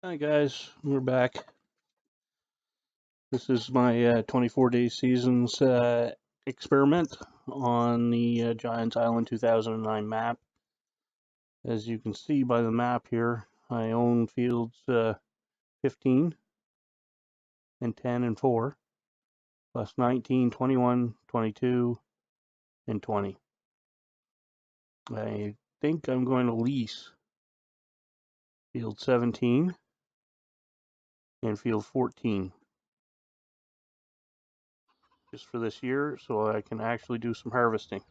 Hi guys, we're back. This is my 24-day seasons experiment on the Giants Island 2009 map. As you can see by the map here, I own fields 15 and 10 and 4, plus 19, 21, 22, and 20. I think I'm going to lease field 17 and field 14 just for this year so I can actually do some harvesting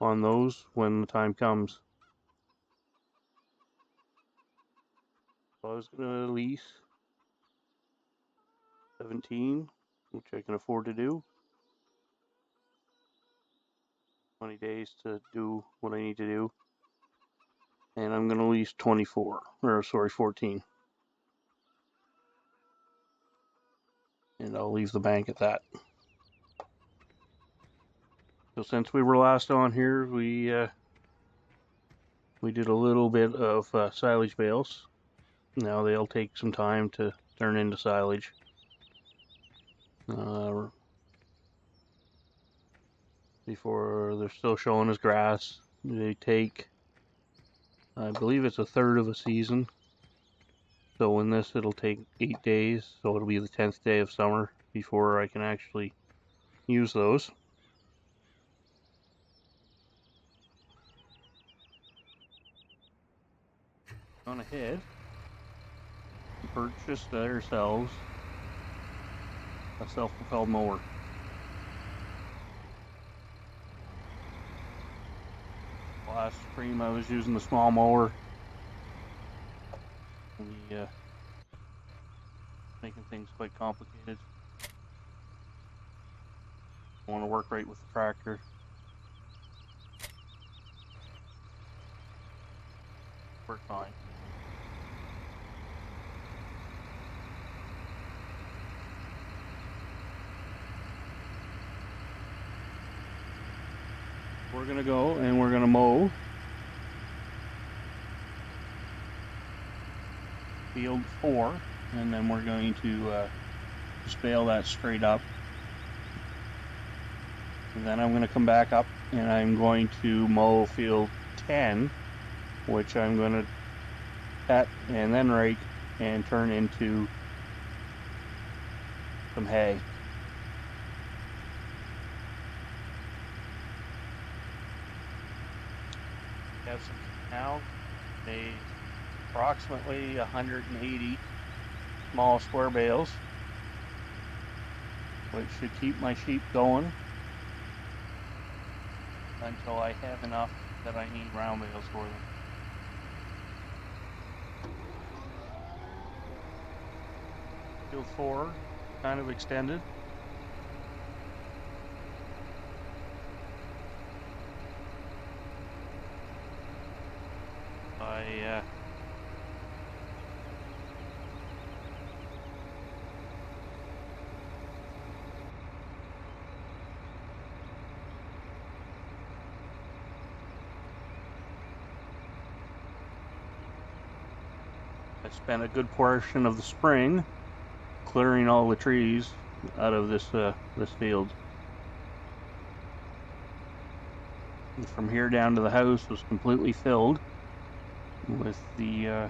on those when the time comes. So I was going to lease 17, which I can afford to do. 20 days to do what I need to do. And I'm going to lease 14. And I'll leave the bank at that. So since we were last on here, we did a little bit of silage bales. Now they'll take some time to turn into silage. Before they're still showing as grass. They take, I believe it's a third of a season. So in this it'll take 8 days, so it'll be the 10th day of summer before I can actually use those. On ahead, we purchased ourselves a self-propelled mower. Last spring I was using the small mower. Making things quite complicated. I want to work right with the tractor. Work fine. We're gonna go and we're gonna mow field 4, and then we're going to just bale that straight up. And then I'm going to come back up and I'm going to mow field 10, which I'm going to cut and then rake and turn into some hay. We have some now made approximately 180 small square bales, which should keep my sheep going until I have enough that I need round bales for them. Field 4 kind of extended. I spent a good portion of the spring clearing all the trees out of this field. And from here down to the house was completely filled with the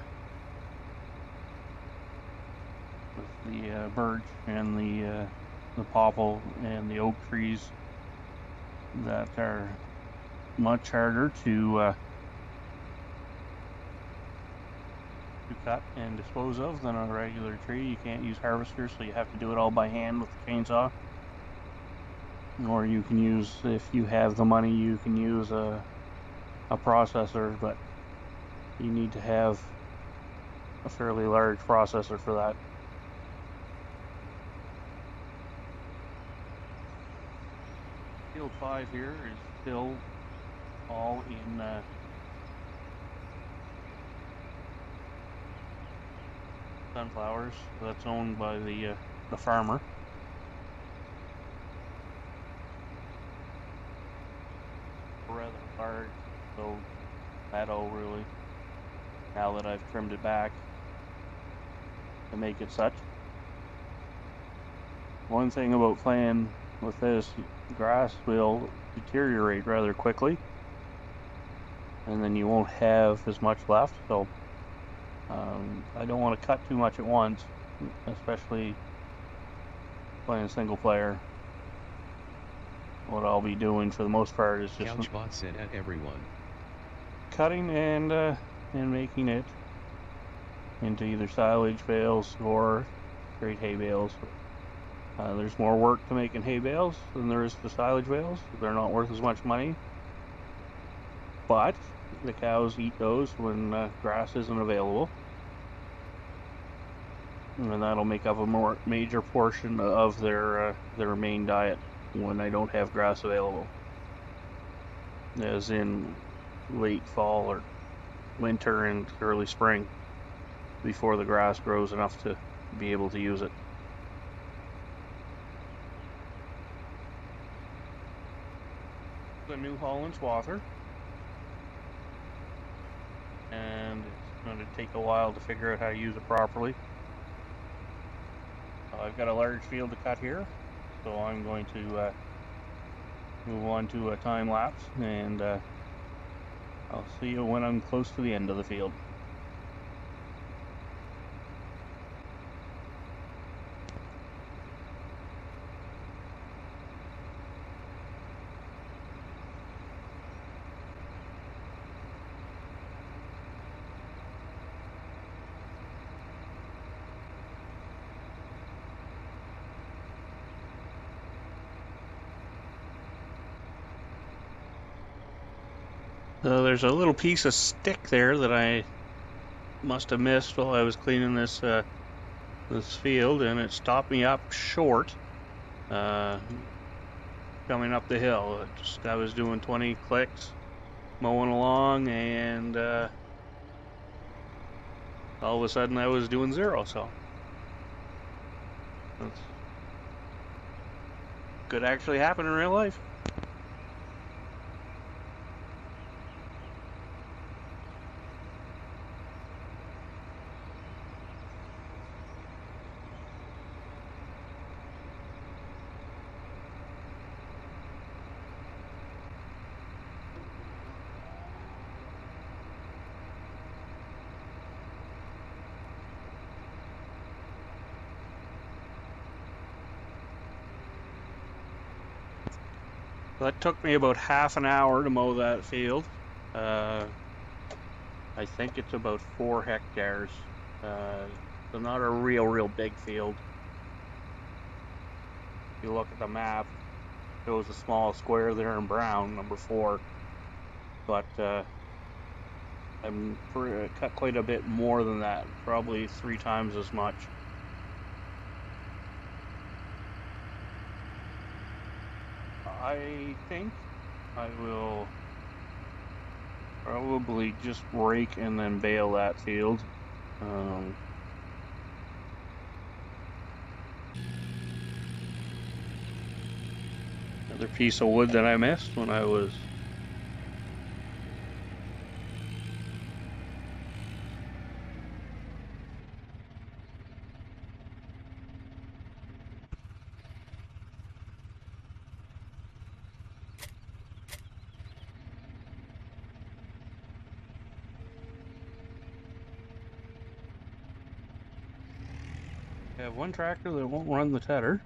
birch and the popple and the oak trees that are much harder to cut and dispose of than a regular tree. You can't use harvesters, so you have to do it all by hand with the chainsaw. Or you can use, if you have the money, you can use a processor, but you need to have a fairly large processor for that. Field 5 here is still all in sunflowers. That's owned by the farmer. Rather large, so meadow really. Now that I've trimmed it back, to make it such. One thing about playing with this, grass will deteriorate rather quickly, and then you won't have as much left, so I don't want to cut too much at once, especially playing single player. What I'll be doing for the most part is just Couchbot said at everyone. Cutting and making it into either silage bales or straight hay bales. There's more work to making hay bales than there is to silage bales. They're not worth as much money, but the cows eat those when grass isn't available, and that'll make up a more major portion of their main diet when I don't have grass available, as in late fall or winter and early spring, before the grass grows enough to be able to use it. The New Holland swather, and it's going to take a while to figure out how to use it properly. I've got a large field to cut here, so I'm going to move on to a time lapse, and I'll see you when I'm close to the end of the field. So there's a little piece of stick there that I must have missed while I was cleaning this field, and it stopped me up short coming up the hill. I was doing 20 clicks mowing along, and all of a sudden I was doing 0, so that could actually happen in real life. That took me about half an hour to mow that field. I think it's about 4 hectares. So not a real big field. If you look at the map, it shows a small square there in brown, number 4. But I'm cut quite a bit more than that, probably 3 times as much. I think I will probably just rake and then bale that field. Another piece of wood that I missed when I was I have one tractor that won't run the tedder,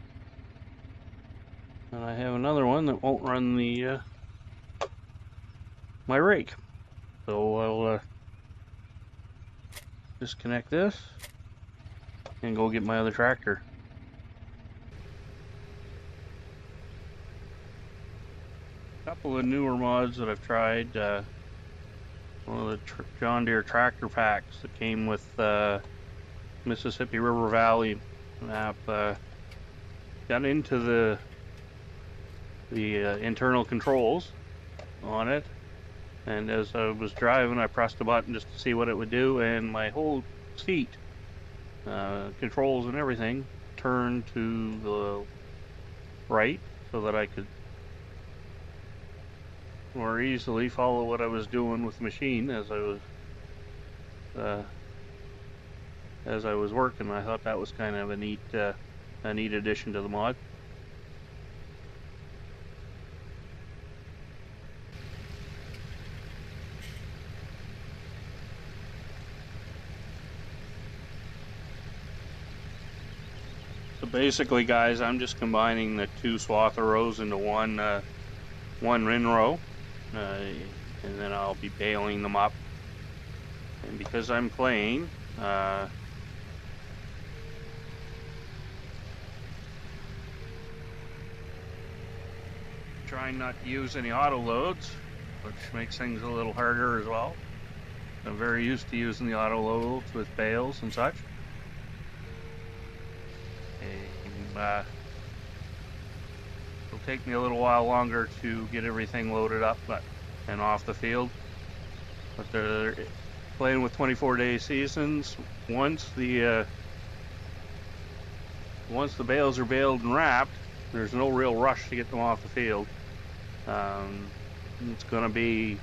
and I have another one that won't run the my rake. So I'll disconnect this and go get my other tractor. A couple of newer mods that I've tried. One of the John Deere tractor packs that came with Mississippi River Valley map. Got into the internal controls on it, and as I was driving, I pressed the button just to see what it would do, and my whole seat, controls and everything, turned to the right so that I could more easily follow what I was doing with the machine as I was as I was working. I thought that was kind of a neat addition to the mod. So basically, guys, I'm just combining the two swather rows into one rin row, and then I'll be baling them up. And because I'm playing, trying not to use any auto loads, which makes things a little harder as well. I'm very used to using the auto loads with bales and such. And, it'll take me a little while longer to get everything loaded up and off the field. But they're playing with 24-day seasons. Once the bales are baled and wrapped, there's no real rush to get them off the field. It's going to be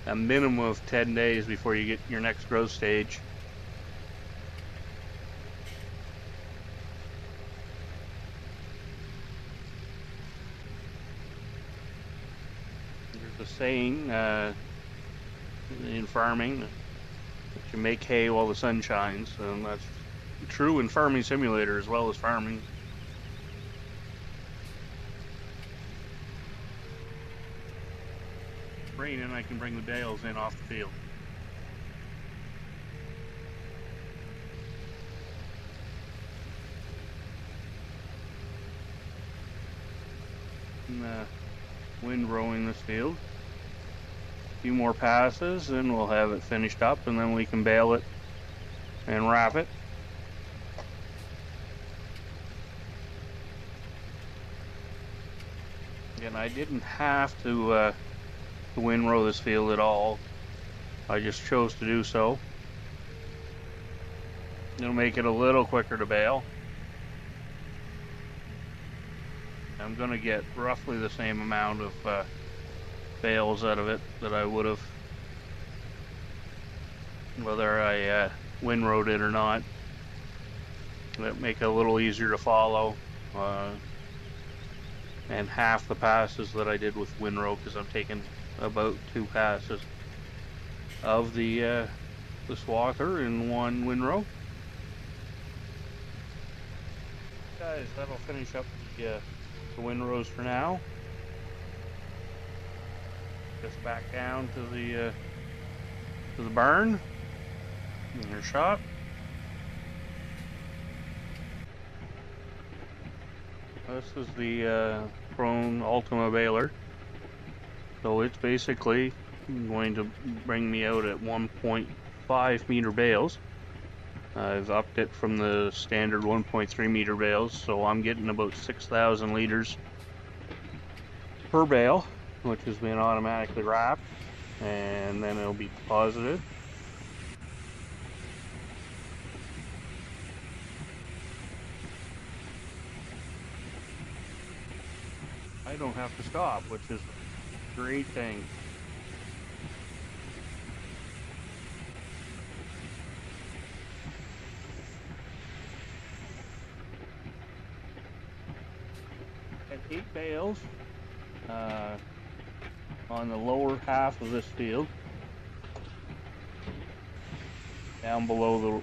a minimum of 10 days before you get your next growth stage. There's a saying in farming that you make hay while the sun shines, and that's true in Farming Simulator as well as farming. Raining, I can bring the bales in off the field. And, windrowing this field. A few more passes and we'll have it finished up, and then we can bale it and wrap it. And I didn't have to windrow this field at all. I just chose to do so. It'll make it a little quicker to bale. I'm going to get roughly the same amount of bales out of it that I would have whether I windrowed it or not. That'll make it a little easier to follow. And half the passes that I did with windrow, because I'm taking about 2 passes of the swather in one windrow. Guys, that'll finish up the windrows for now. Just back down to the barn in your shop. This is the Prone Ultima baler. So it's basically going to bring me out at 1.5 meter bales. I've upped it from the standard 1.3 meter bales, so I'm getting about 6,000 liters per bale, which has been automatically wrapped, and then it'll be deposited. I don't have to stop, which is a great thing. At 8 bales on the lower half of this field, down below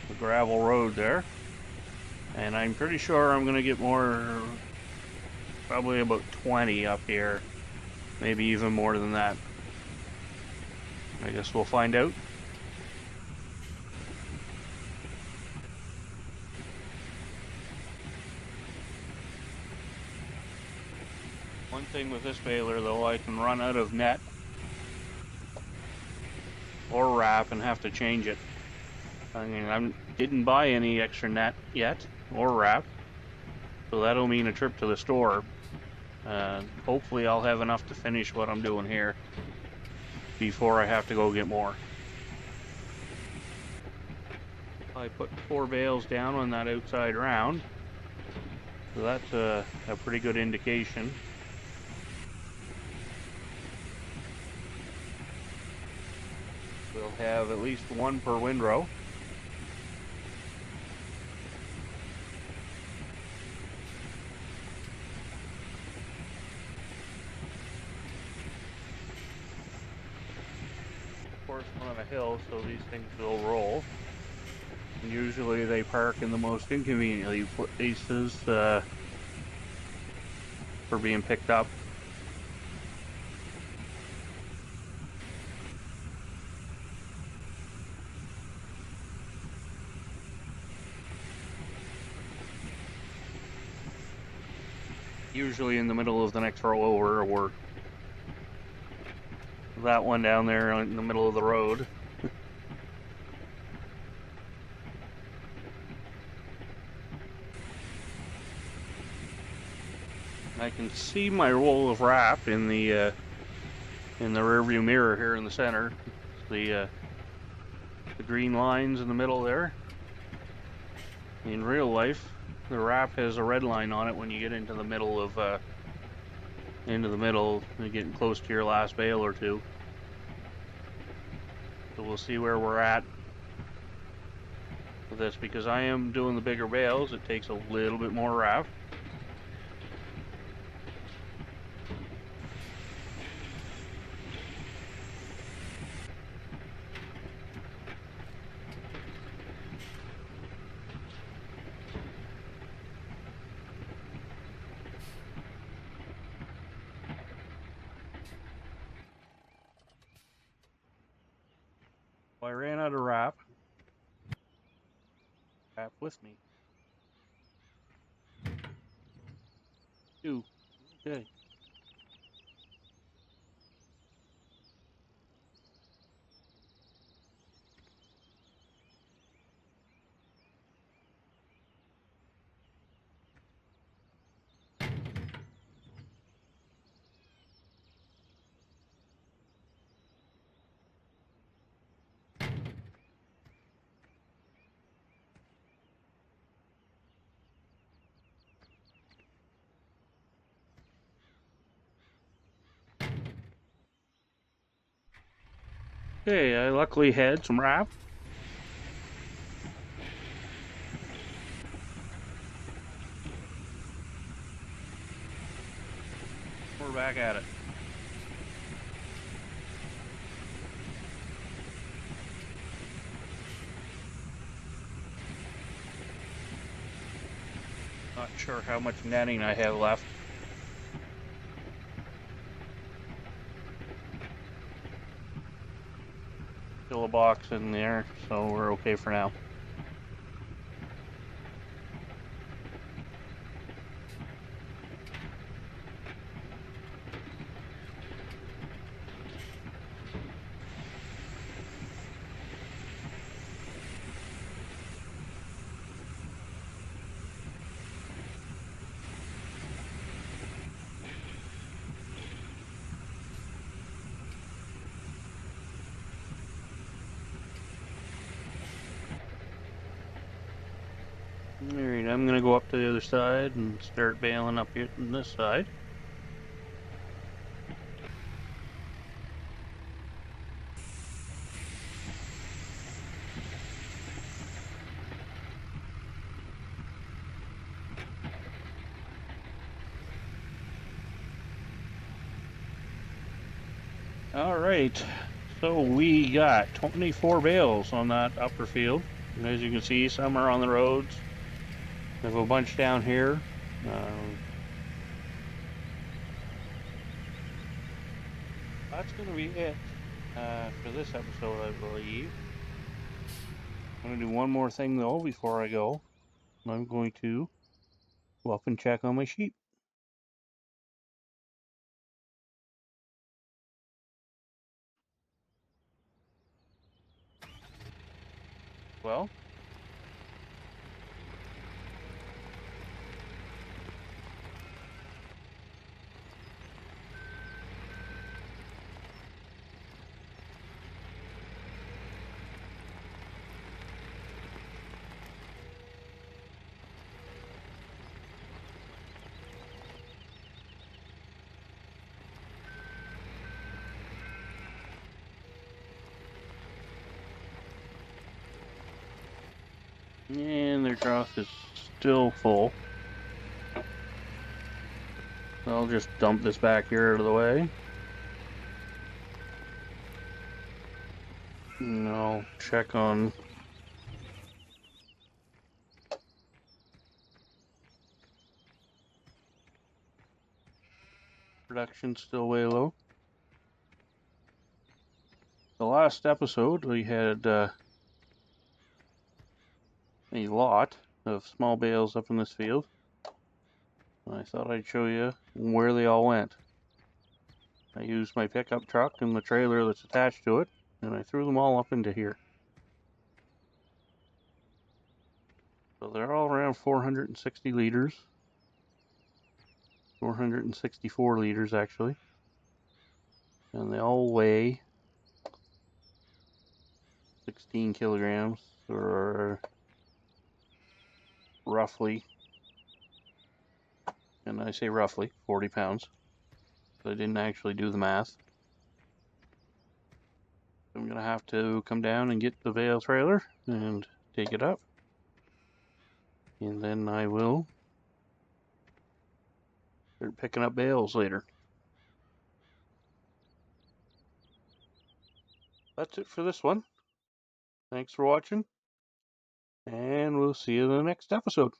the gravel road there, and I'm pretty sure I'm going to get more, probably about 20 up here, maybe even more than that. I guess we'll find out. One thing with this baler though, I can run out of net or wrap and have to change it. I mean, I didn't buy any extra net yet or wrap, so that'll mean a trip to the store. Hopefully I'll have enough to finish what I'm doing here before I have to go get more. I put 4 bales down on that outside round, so that's a pretty good indication. We'll have at least 1 per windrow. course, on a hill, so these things will roll. And usually they park in the most inconveniently places for being picked up. Usually in the middle of the next row over, or that one down there in the middle of the road. I can see my roll of wrap in the rearview mirror here in the center. The green lines in the middle there. In real life, the wrap has a red line on it when you get into the middle of you're getting close to your last bale or two. So we'll see where we're at with this, because I am doing the bigger bales. It takes a little bit more wrap. I ran out of wrap. Wrap with me. 2. Okay. Okay, I luckily had some wrap. We're back at it. Not sure how much netting I have left. Still a box in there, so we're okay for now. Alright, I'm gonna go up to the other side and start bailing up here on this side. Alright, so we got 24 bales on that upper field. And as you can see, some are on the roads. We have a bunch down here. That's going to be it for this episode, I believe. I'm going to do one more thing though before I go. I'm going to go up and check on my sheep. Well, and their trough is still full. I'll just dump this back here out of the way. And I'll check on production, still way low. The last episode we had a lot of small bales up in this field. I thought I'd show you where they all went. I used my pickup truck and the trailer that's attached to it, and I threw them all up into here. So they're all around 460 liters. 464 liters actually. And they all weigh 16 kilograms, or roughly, and I say roughly, 40 pounds. I didn't actually do the math. I'm going to have to come down and get the bale trailer and take it up. And then I will start picking up bales later. That's it for this one. Thanks for watching, and we'll see you in the next episode.